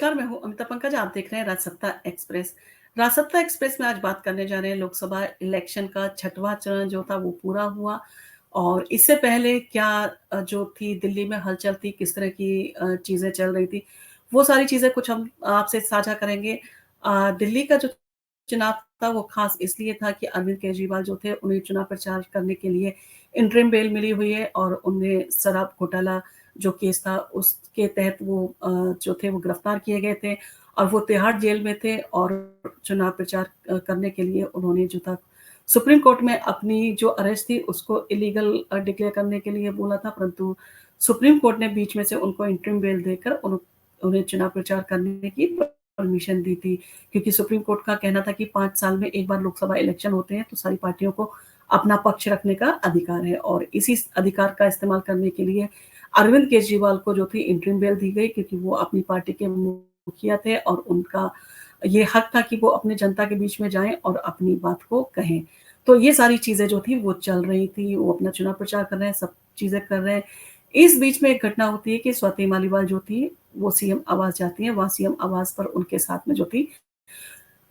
नमस्कार, मैं हूँ अमिता पंकज, आप देख रहे हैं राजसत्ता एक्सप्रेस। राजसत्ता एक्सप्रेस में आज बात करने जा रहे हैं लोकसभा इलेक्शन का छठवां चरण जो था वो पूरा हुआ और इससे पहले क्या जो थी दिल्ली में हलचल थी, किस तरह की चीज़ें चल रही थी, वो सारी चीज़ें कुछ हम आपसे साझा करेंगे। दिल्ली का जो चुनाव था वो ख़ास इसलिए था कि अरविंद केजरीवाल जो थे उन्हें चुनाव प्रचार करने के लिए इंटरिम बेल मिली हुई है और उन्हें शराब घोटाला जो केस था उसके तहत वो जो थे वो गिरफ्तार किए गए थे और वो तिहाड़ जेल में थे और चुनाव प्रचार करने के लिए उन्होंने जो था सुप्रीम कोर्ट में अपनी जो अरेस्ट थी उसको इलीगल डिक्लेयर करने के लिए बोला था, परंतु सुप्रीम कोर्ट ने बीच में से उनको इंटरिम बेल देकर उन्हें चुनाव प्रचार करने की परमिशन दी थी, क्योंकि सुप्रीम कोर्ट का कहना था कि 5 साल में एक बार लोकसभा इलेक्शन होते हैं तो सारी पार्टियों को अपना पक्ष रखने का अधिकार है और इसी अधिकार का इस्तेमाल करने के लिए अरविंद केजरीवाल को जो थी इंटरिम बेल दी गई, क्योंकि वो अपनी पार्टी के मुखिया थे और उनका ये हक था कि वो अपने जनता के बीच में जाएँ और अपनी बात को कहें। तो ये सारी चीज़ें जो थी वो चल रही थी, वो अपना चुनाव प्रचार कर रहे हैं, सब चीज़ें कर रहे हैं। इस बीच में एक घटना होती है कि स्वाति मालीवाल जो थी, वो सीएम आवास जाती हैं, वहाँ सीएम आवास पर उनके साथ में जो थी,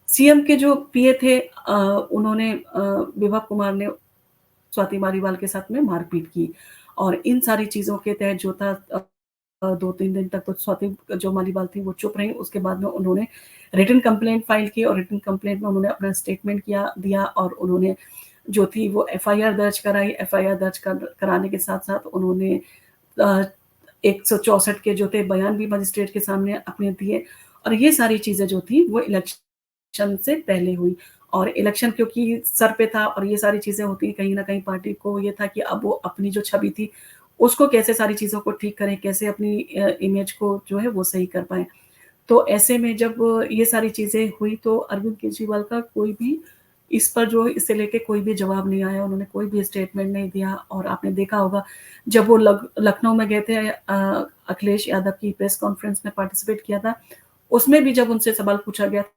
सीएम के जो पीए थे उन्होंने विभव कुमार ने स्वाति मालीवाल के साथ में मारपीट की और इन सारी चीज़ों के तहत जो था 2-3 दिन तक तो स्वाति जो मालीवाल थी वो चुप रहीं, उसके बाद में उन्होंने रिटन कंप्लेंट फाइल की और रिटन कंप्लेंट में उन्होंने अपना स्टेटमेंट दिया और उन्होंने जो थी वो एफआईआर दर्ज कराई। एफआईआर दर्ज कराने के साथ-साथ उन्होंने अ, 164 के जो थे बयान भी मजिस्ट्रेट के सामने अपने दिए और ये सारी चीज़ें जो थी वो इलेक्शन से पहले हुई और इलेक्शन क्योंकि सर पे था और ये सारी चीज़ें होती कहीं न कहीं पार्टी को ये था कि अब वो अपनी जो छवि थी, उसको कैसे सारी चीज़ों को ठीक करें, कैसे अपनी इमेज को जो है वो सही कर पाएँ। तो ऐसे में जब ये सारी चीज़ें हुई तो अरविंद केजरीवाल का कोई भी इस पर जो इसे लेके कोई भी जवाब नहीं आया, उन्होंने कोई भी स्टेटमेंट नहीं दिया और आपने देखा होगा जब वो लखनऊ में गए थे अखिलेश यादव की प्रेस कॉन्फ्रेंस में पार्टिसिपेट किया था, उसमें भी जब उनसे सवाल पूछा गया था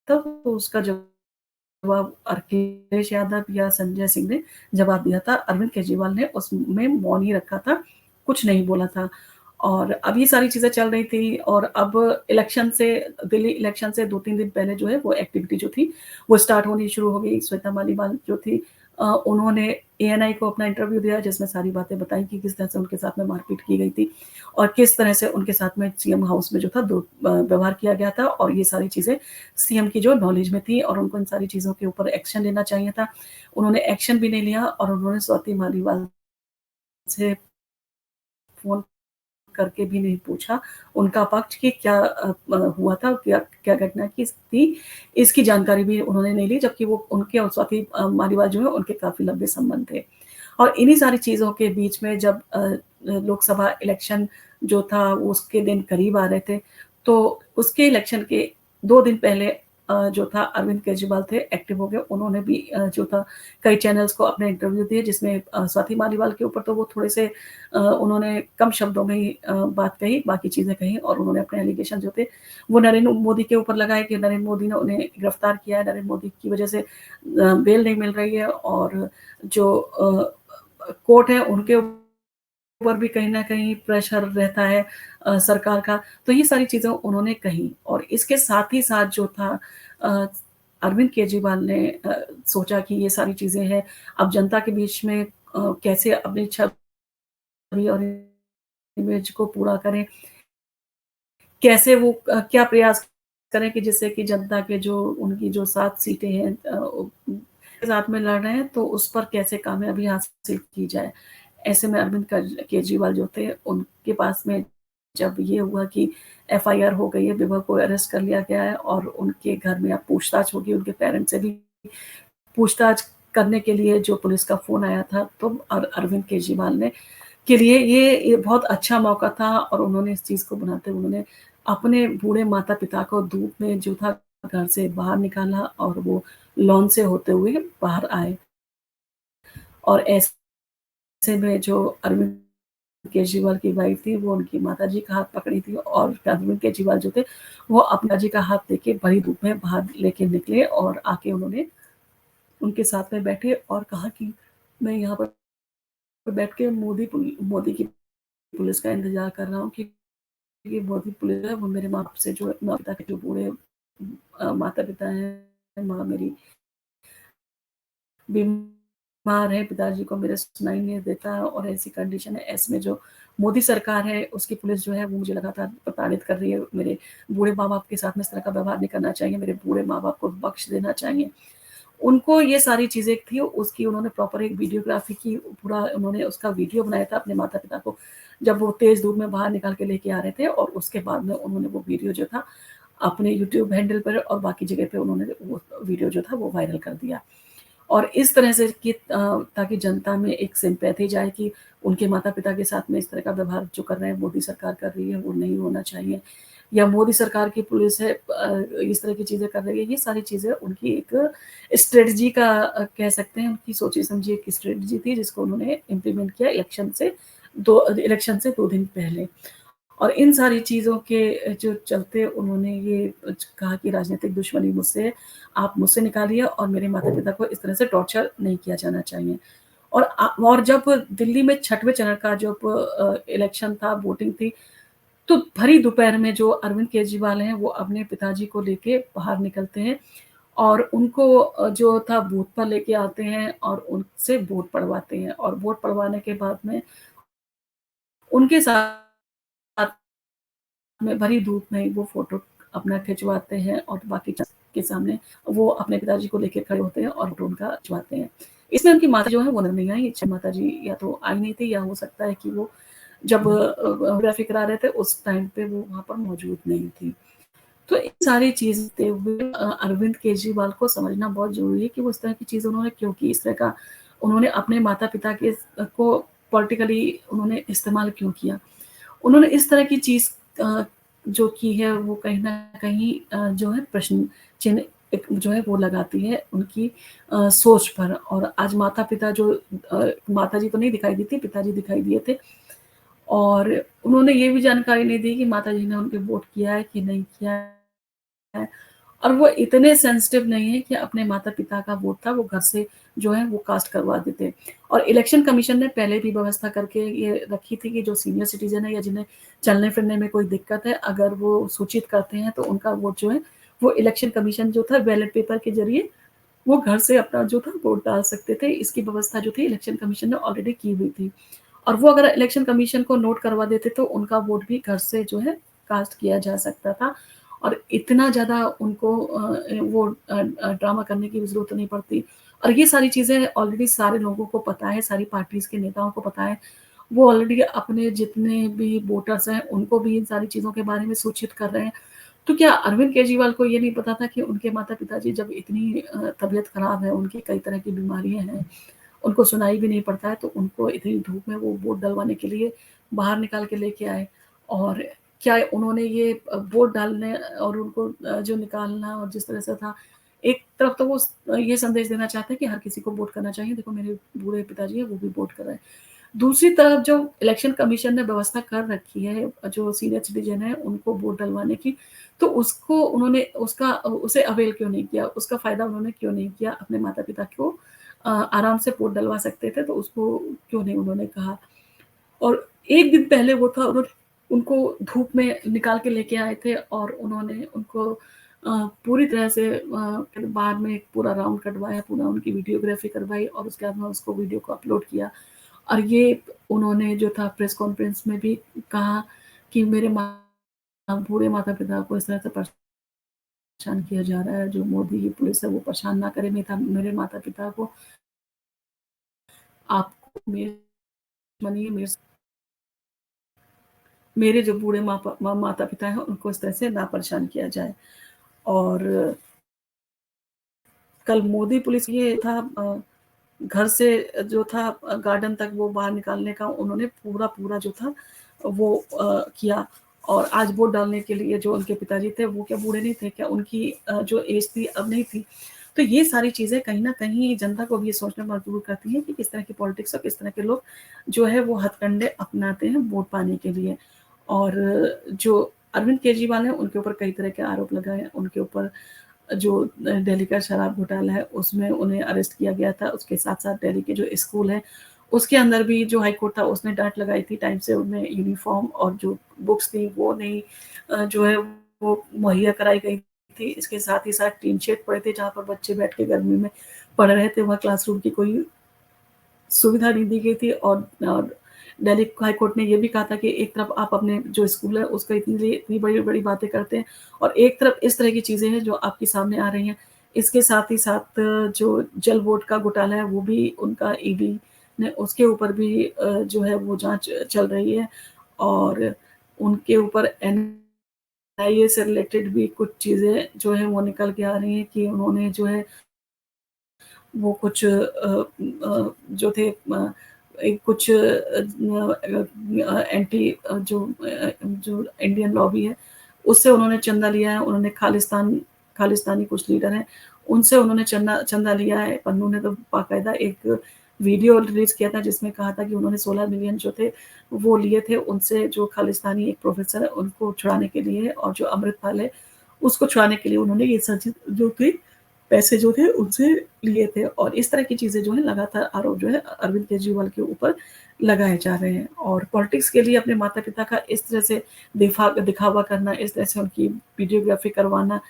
तो उसका जवाब अखिलेश यादव या संजय सिंह ने जवाब दिया था। अरविंद केजरीवाल ने उसमें मौन ही रखा था, कुछ नहीं बोला था। और अब ये सारी चीज़ें चल रही थी और अब इलेक्शन से दिल्ली इलेक्शन से 2-3 दिन पहले जो है वो एक्टिविटी जो थी, वो स्टार्ट होनी शुरू हो गई। श्वेता मालीवाल जो थी उन्होंने एएनआई को अपना इंटरव्यू दिया जिसमें सारी बातें बताई कि किस तरह से उनके साथ में मारपीट की गई थी और किस तरह से उनके साथ में सीएम हाउस में जो था व्यवहार किया गया था और ये सारी चीज़ें सीएम की जो नॉलेज में थी और उनको इन सारी चीज़ों के ऊपर एक्शन लेना चाहिए था। उन्होंने एक्शन भी नहीं लिया और उन्होंने स्वाति मालीवाल से फ़ोन करके भी नहीं पूछा उनका पक्ष कि क्या हुआ था, क्या क्या घटना की थी, इसकी जानकारी भी उन्होंने नहीं ली, जबकि वो उनके और स्वाति मालीवाल जो है उनके काफ़ी लंबे संबंध थे। और इन्हीं सारी चीज़ों के बीच में जब लोकसभा इलेक्शन जो था वो उसके दिन करीब आ रहे थे, तो उसके इलेक्शन के 2 दिन पहले जो था अरविंद केजरीवाल थे एक्टिव हो गए। उन्होंने भी जो था कई चैनल्स को अपने इंटरव्यू दिए जिसमें स्वाति मालीवाल के ऊपर तो वो थोड़े से उन्होंने कम शब्दों में ही बात कही, बाकी चीज़ें कहीं और उन्होंने अपने एलिगेशन जो थे वो नरेंद्र मोदी के ऊपर लगाए कि नरेंद्र मोदी ने उन्हें गिरफ्तार किया है, नरेंद्र मोदी की वजह से बेल नहीं मिल रही है और जो कोर्ट है उनके ऊपर भी कहीं न कहीं प्रेशर रहता है सरकार का। तो ये सारी चीज़ें उन्होंने कही और इसके साथ ही साथ जो था अ, अरविंद केजरीवाल ने सोचा कि ये सारी चीज़ें हैं, अब जनता के बीच में कैसे अपनी छवि और इमेज को पूरा करें, कैसे वो क्या प्रयास करें कि जिससे कि जनता के जो उनकी जो 7 सीटें हैं साथ में लड़ रहे हैं, तो उस पर कैसे कामयाबी हासिल की जाए। ऐसे में अरविंद केजरीवाल जो थे, उनके पास में जब ये हुआ कि एफआईआर हो गई है, विभा को अरेस्ट कर लिया गया है और उनके घर में अब पूछताछ होगी, उनके पेरेंट्स से भी पूछताछ करने के लिए जो पुलिस का फ़ोन आया था, तो अरविंद केजरीवाल ने के लिए ये बहुत अच्छा मौका था और उन्होंने इस चीज़ को बनाते हुए उन्होंने अपने बूढ़े माता-पिता को धूप में जो था घर से बाहर निकाला और वो लॉन से होते हुए बाहर आए और ऐसे में जो अरविंद केजरीवाल की वाइफ थी, वो उनकी माताजी का हाथ पकड़ी थी और अरविंद केजरीवाल जो थे, वो अपना जी का हाथ लेके भरी धूप में बाहर लेके निकले और आके उन्होंने उनके साथ में बैठे और कहा कि मैं यहाँ पर बैठ के मोदी की पुलिस का इंतज़ार कर रहा हूँ कि ये मोदी पुलिस है वो मेरे माँ-बाप से जो माता के जो बूढ़े माता-पिता हैं, माँ मेरी बीमार है, पिताजी को मेरे सुनाई नहीं देता और ऐसी कंडीशन है, ऐसे में जो मोदी सरकार है, उसकी पुलिस जो है वो मुझे लगातार प्रताड़ित कर रही है। मेरे बूढ़े माँ-बाप के साथ में इस तरह का व्यवहार नहीं करना चाहिए, मेरे बूढ़े माँ-बाप को बख्श देना चाहिए। उनको ये सारी चीज़ें थी, उसकी उन्होंने प्रॉपर एक वीडियोग्राफ़ी की, पूरा उन्होंने उसका वीडियो बनाया था अपने माता-पिता को, जब वो तेज़ धूप में बाहर निकाल के लेके आ रहे थे और उसके बाद में उन्होंने वो वीडियो जो था, अपने यूट्यूब हैंडल पर और बाकी जगह पे उन्होंने वो वीडियो जो था वो वायरल कर दिया। और इस तरह से कि ताकि जनता में एक सिम्पैथी जाए कि उनके माता-पिता के साथ में इस तरह का व्यवहार जो कर रहे हैं, मोदी सरकार कर रही है, वो नहीं होना चाहिए। या मोदी सरकार की पुलिस है इस तरह की चीज़ें कर रही है, ये सारी चीज़ें उनकी एक स्ट्रैटेजी का कह सकते हैं, उनकी सोची-समझी एक स्ट्रैटेजी थी, जिसको उन्होंने इम्प्लीमेंट किया इलेक्शन से 2 दिन पहले। और इन सारी चीज़ों के जो चलते उन्होंने ये कहा कि राजनीतिक दुश्मनी मुझसे है, आप मुझसे निकालिए और मेरे माता-पिता को इस तरह से टॉर्चर नहीं किया जाना चाहिए। और जब दिल्ली में छठवें चरण का जब इलेक्शन था, वोटिंग थी, तो भरी दोपहर में जो अरविंद केजरीवाल हैं, वो अपने पिताजी को लेके बाहर निकलते हैं और उनको जो था बूथ पर लेके आते हैं और उनसे वोट पड़वाते हैं और वोट पड़वाने के बाद में उनके साथ में भरी धूप में वो फ़ोटो अपना खिंचवाते हैं और बाकी के सामने वो अपने पिताजी को लेके खड़े होते हैं और फ़ोटो उनका खिंचवाते हैं। इसमें उनकी माता जो है वो नहीं आई, माताजी या तो आई नहीं थी या हो सकता है कि वो जब फोटोग्राफ़ी करा रहे थे उस टाइम पे वो वहाँ पर मौजूद नहीं थी। तो इन सारी चीज़ देखते हुए अरविंद केजरीवाल को समझना बहुत ज़रूरी है कि वो इस तरह की चीज़ उन्होंने क्यों की, इस तरह का उन्होंने अपने माता-पिता के को पॉलिटिकली उन्होंने इस्तेमाल क्यों किया। उन्होंने इस तरह की चीज़ जो की है वो कहीं न कहीं जो है प्रश्न चिन्ह एक जो है वो लगाती है उनकी सोच पर और आज माता-पिता जो माताजी तो नहीं दिखाई दी थी, पिताजी दिखाई दिए थे और उन्होंने ये भी जानकारी नहीं दी कि माताजी ने उन पे वोट किया है कि नहीं किया है और वो इतने सेंसिटिव नहीं है कि अपने माता-पिता का वोट था वो घर से जो है वो कास्ट करवा देते। और इलेक्शन कमीशन ने पहले भी व्यवस्था करके ये रखी थी कि जो सीनियर सिटीज़न है या जिन्हें चलने-फिरने में कोई दिक्कत है, अगर वो सूचित करते हैं तो उनका वोट जो है वो इलेक्शन कमीशन जो था बैलेट पेपर के ज़रिए वो घर से अपना जो था वोट डाल सकते थे। इसकी व्यवस्था जो थी इलेक्शन कमीशन ने ऑलरेडी की हुई थी। और वो अगर इलेक्शन कमीशन को नोट करवा देते तो उनका वोट भी घर से जो है कास्ट किया जा सकता था और इतना ज़्यादा उनको वो ड्रामा करने की भी ज़रूरत नहीं पड़ती। और ये सारी चीज़ें ऑलरेडी सारे लोगों को पता है, सारी पार्टीज़ के नेताओं को पता है। वो ऑलरेडी अपने जितने भी वोटर्स हैं, उनको भी इन सारी चीज़ों के बारे में सूचित कर रहे हैं। तो क्या अरविंद केजरीवाल को ये नहीं पता था कि उनके माता-पिताजी जब इतनी तबीयत खराब है, उनकी कई तरह की बीमारियाँ हैं, उनको सुनाई भी नहीं पड़ता है, तो उनको इतनी धूप में वो वोट डलवाने के लिए बाहर निकाल के लेके आए। और क्या उन्होंने ये वोट डालने और उनको जो निकालना और जिस तरह से था, एक तरफ तो वो ये संदेश देना चाहते हैं कि हर किसी को वोट करना चाहिए, देखो मेरे बूढ़े पिताजी हैं, वो भी वोट कर रहे हैं। दूसरी तरफ जो इलेक्शन कमीशन ने व्यवस्था कर रखी है, जो सीनियर सिटीज़न है उनको वोट डलवाने की, तो उसको उन्होंने उसे अवेल क्यों नहीं किया? उसका फ़ायदा उन्होंने क्यों नहीं किया? अपने माता-पिता को आराम से वोट डलवा सकते थे, तो उसको क्यों नहीं उन्होंने कहा? और 1 दिन पहले वो था उन्होंने उनको धूप में निकाल के लेके आए थे और उन्होंने उनको पूरी तरह से फिर बाद में एक पूरा राउंड कटवाया, पूरा उनकी वीडियोग्राफ़ी करवाई और उसके बाद में उसको वीडियो को अपलोड किया। और ये उन्होंने जो था प्रेस कॉन्फ्रेंस में भी कहा कि मेरे बूढ़े माता-पिता को इस तरह से परेशान किया जा रहा है, जो मोदी की पुलिस है वो परेशान ना करे मेरे माता-पिता को। आपको मेरे मानिए मेरे जो बूढ़े माता-पिता हैं उनको इस तरह से ना परेशान किया जाए। और कल मोदी पुलिस ये था घर से जो था गार्डन तक वो बाहर निकालने का उन्होंने पूरा जो था वो किया और आज वोट डालने के लिए जो उनके पिताजी थे वो क्या बूढ़े नहीं थे? क्या उनकी जो एज थी अब नहीं थी? तो ये सारी चीज़ें कहीं न कहीं जनता को भी ये सोचने पर मजबूर करती हैं कि किस तरह की पॉलिटिक्स और किस तरह के लोग जो है वो हथकंडे अपनाते हैं वोट पाने के लिए। और जो अरविंद केजरीवाल हैं उनके ऊपर कई तरह के आरोप लगाए हैं, उनके ऊपर जो दिल्ली का शराब घोटाला है, उसमें उन्हें अरेस्ट किया गया था। उसके साथ-साथ दिल्ली के जो स्कूल हैं, उसके अंदर भी जो हाई कोर्ट था उसने डाँट लगाई थी टाइम से उन्हें यूनिफ़ॉर्म और जो बुक्स थी वो नहीं जो है वो मुहैया कराई गई थी। इसके साथ ही साथ टीन शेड पड़े थे जहाँ पर बच्चे बैठ के गर्मी में पढ़ रहे थे, वहाँ क्लासरूम की कोई सुविधा नहीं दी गई थी और दिल्ली हाई कोर्ट ने ये भी कहा था कि एक तरफ आप अपने जो स्कूल है उसका इतनी बड़ी-बड़ी बातें करते हैं और एक तरफ इस तरह की चीज़ें हैं जो आपके सामने आ रही हैं। इसके साथ ही साथ जो जल बोर्ड का घोटाला है वो भी उनका ईडी ने उसके ऊपर भी जो है वो जाँच चल रही है और उनके ऊपर एनआईए से रिलेटेड भी कुछ चीज़ें जो है वो निकल के आ रही हैं कि उन्होंने जो है वो कुछ जो थे एक कुछ एंटी जो इंडियन लॉबी है, उससे उन्होंने चंदा लिया है। उन्होंने खालिस्तानी कुछ लीडर हैं, उनसे उन्होंने चंदा चंदा लिया है। पन्नू ने तो बाकायदा एक वीडियो रिलीज़ किया था जिसमें कहा था कि उन्होंने 16 मिलियन जो थे, वो लिए थे उनसे जो खालिस्तानी एक प्रोफ़ेसर है, उनको छुड़ाने के लिए और जो अमृतपाल है, उसको छुड़ाने के लिए उन्होंने ये सारी जो थी पैसे जो थे उनसे लिए थे और इस तरह की चीज़ें जो हैं लगातार आरोप जो है अरविंद केजरीवाल के ऊपर लगाए जा रहे हैं और पॉलिटिक्स के लिए अपने माता-पिता का इस तरह से दिखावा करना, इस तरह से उनकी वीडियोग्राफ़ी करवाना,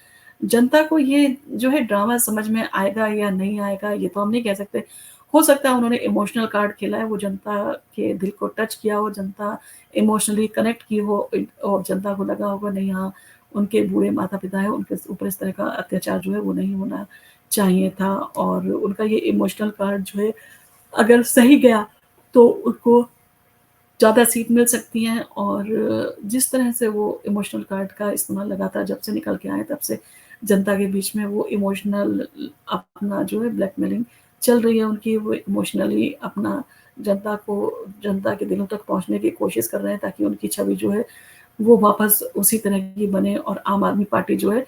जनता को ये जो है ड्रामा समझ में आएगा या नहीं आएगा ये तो हम नहीं कह सकते। हो सकता है उन्होंने इमोशनल कार्ड खेला है, वो जनता के दिल को टच किया हो, जनता इमोशनली कनेक्ट की हो और जनता को लगा होगा नहीं हाँ, उनके बूढ़े माता-पिता हैं, उनके ऊपर इस तरह का अत्याचार जो है वो नहीं होना चाहिए था और उनका ये इमोशनल कार्ड जो है अगर सही गया तो उनको ज़्यादा सीट मिल सकती हैं और जिस तरह से वो इमोशनल कार्ड का इस्तेमाल लगातार जब से निकल के आए तब से जनता के बीच में वो इमोशनल अपना जो है ब्लैकमेलिंग चल रही है उनकी, वो इमोशनली अपना जनता के दिलों तक पहुँचने की कोशिश कर रहे हैं ताकि उनकी छवि जो है वो वापस उसी तरह की बने और आम आदमी पार्टी जो है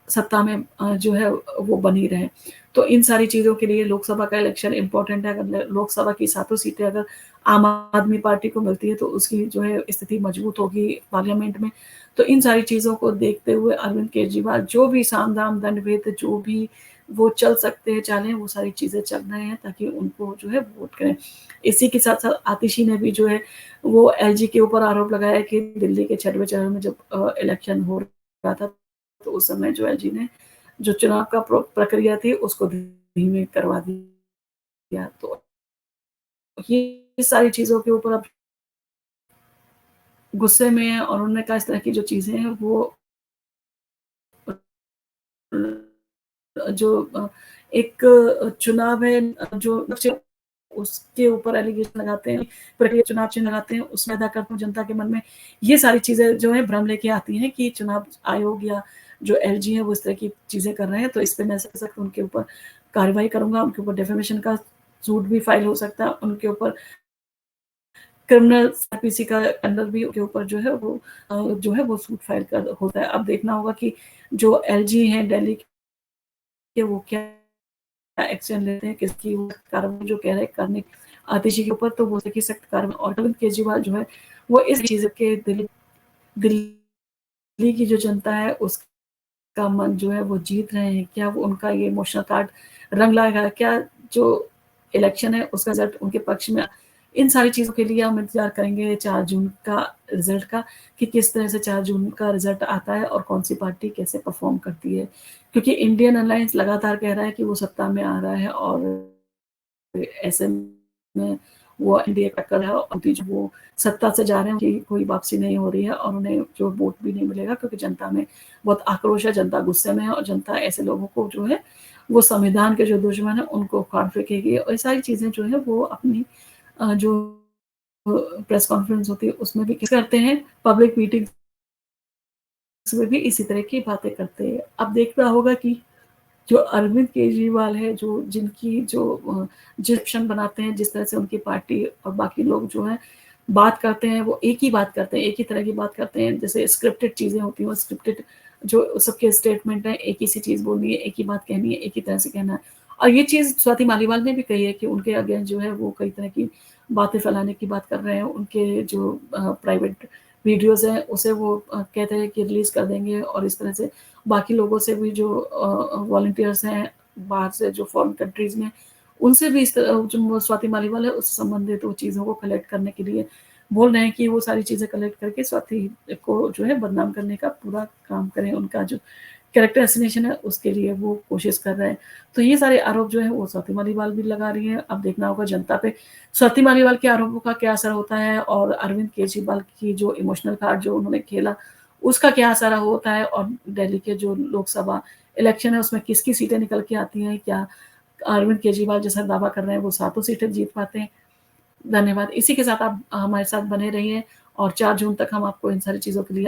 सत्ता में जो है वो बनी रहे। तो इन सारी चीज़ों के लिए लोकसभा का इलेक्शन इम्पोर्टेंट है, अगर लोकसभा की सातों सीटें अगर आम आदमी पार्टी को मिलती है तो उसकी जो है स्थिति मजबूत होगी पार्लियामेंट में। तो इन सारी चीज़ों को देखते हुए अरविंद केजरीवाल जो भी साम-दाम, दंड-भेद जो भी वो चल सकते हैं चालें, वो सारी चीज़ें चल रहे हैं ताकि उनको जो है वोट करें। इसी के साथ-साथ आतिशी ने भी जो है वो एलजी के ऊपर आरोप लगाया कि दिल्ली के 6वें चरण में जब इलेक्शन हो रहा था, तो उस समय जो एलजी ने जो चुनाव का प्रक्रिया थी उसको धीमे करवा दिया। तो ये सारी चीज़ों के ऊपर अब गुस्से में हैं और उन्होंने कहा इस तरह की जो चीज़ें हैं वो जो एक चुनाव है जो उसके ऊपर एलिगेशन लगाते हैं, प्रक्रिया चुनाव चिन्ह लगाते हैं, उसमें अदा करते हैं जनता के मन में। ये सारी चीज़ें जो है भ्रम लेके आती हैं कि चुनाव आयोग या जो एलजी है वो इस तरह की चीज़ें कर रहे हैं, तो इस पे मैं सख्त उनके ऊपर कार्रवाई करूँगा, उनके ऊपर डिफेमेशन का सूट भी फाइल हो सकता है, उनके ऊपर क्रिमिनल सीआरपीसी का अंडर भी उनके ऊपर जो है वो जो है वो सूट फाइल कर होता है। अब देखना होगा कि जो एलजी हैं दिल्ली के वो क्या एक्शन लेते हैं, किसकी वो कार्रवाई जो कह रहे हैं करने आतिशी के ऊपर तो वो देखिए सख्त कार्रवाई और अरविंद केजरीवाल जो है वो इस चीज़ के दिल्ली की जो जनता है उसका मन जो है वो जीत रहे हैं। क्या वो उनका ये इमोशनल कार्ड रंग लाएगा? क्या जो इलेक्शन है उसका रिज़ल्ट उनके पक्ष में इन सारी चीज़ों के लिए हम इंतज़ार करेंगे 4 जून का रिज़ल्ट का कि किस तरह से 4 जून का रिज़ल्ट आता है और कौन-सी पार्टी कैसे परफ़ॉर्म करती है। क्योंकि इंडियन अलायंस लगातार कह रहा है कि वो सत्ता में आ रहा है और ऐसे में वो एनडीए टक्कर है और जो वो सत्ता से जा रहे हैं उनकी कोई वापसी नहीं हो रही है और उन्हें जो वोट भी नहीं मिलेगा क्योंकि जनता में बहुत आक्रोश है, जनता गुस्से में है और जनता ऐसे लोगों को जो है वो संविधान के जो दुश्मन हैं उनको उखाड़ फेंकेगी और ये सारी चीज़ें जो है वो अपनी जो प्रेस कॉन्फ्रेंस होती है उसमें भी करते हैं, पब्लिक मीटिंग्स में भी इसी तरह की बातें करते हैं। अब देखना होगा कि जो अरविंद केजरीवाल है, जो जिनकी जो डिस्क्रिप्शन बनाते हैं, जिस तरह से उनकी पार्टी और बाकी लोग जो हैं, बात करते हैं, वो एक ही बात करते हैं, एक ही तरह की बात करते हैं। जैसे स्क्रिप्टेड चीज़ें होती हैं, वो स्क्रिप्टेड जो सबके स्टेटमेंट हैं, एक ही सी चीज़ बोलनी है, एक ही बात कहनी है, एक ही तरह से कहना है। और ये चीज़ स्वाति मालीवाल ने भी कही है कि उनके अगेंस्ट जो है, वो कई तरह की बातें फैलाने की बात कर रहे हैं। उनके जो प्राइवेट वीडियोज़ हैं, उसे वो कहते हैं कि रिलीज़ कर देंगे और इस तरह से बाकी लोगों से भी जो वॉलंटियर्स हैं बाहर से जो फॉरेन कंट्रीज़ में, उनसे भी इस जो स्वाति मालीवाल है, उससे संबंधित वो चीज़ों को कलेक्ट करने के लिए बोल रहे हैं कि वो सारी चीज़ें कलेक्ट करके स्वाति को जो है बदनाम करने का पूरा काम करें। उनका जो कैरेक्टर असैसिनेशन है, उसके लिए वो कोशिश कर रहे हैं। तो ये सारे आरोप जो हैं, वो स्वाति मालीवाल भी लगा रही हैं। अब देखना होगा जनता पे स्वाति मालीवाल के आरोपों का क्या असर होता है और अरविंद केजरीवाल की जो इमोशनल कार्ड जो उन्होंने खेला, उसका क्या असर होता है और दिल्ली के जो लोकसभा इलेक्शन है, उसमें किसकी सीटें निकल के आती हैं, क्या अरविंद केजरीवाल जैसा दावा कर रहे हैं, वो सातों सीटें जीत पाते हैं। धन्यवाद। इसी के साथ आप हमारे साथ बने रहिए और 4 जून तक हम आपको इन सारी चीज़ों के लिए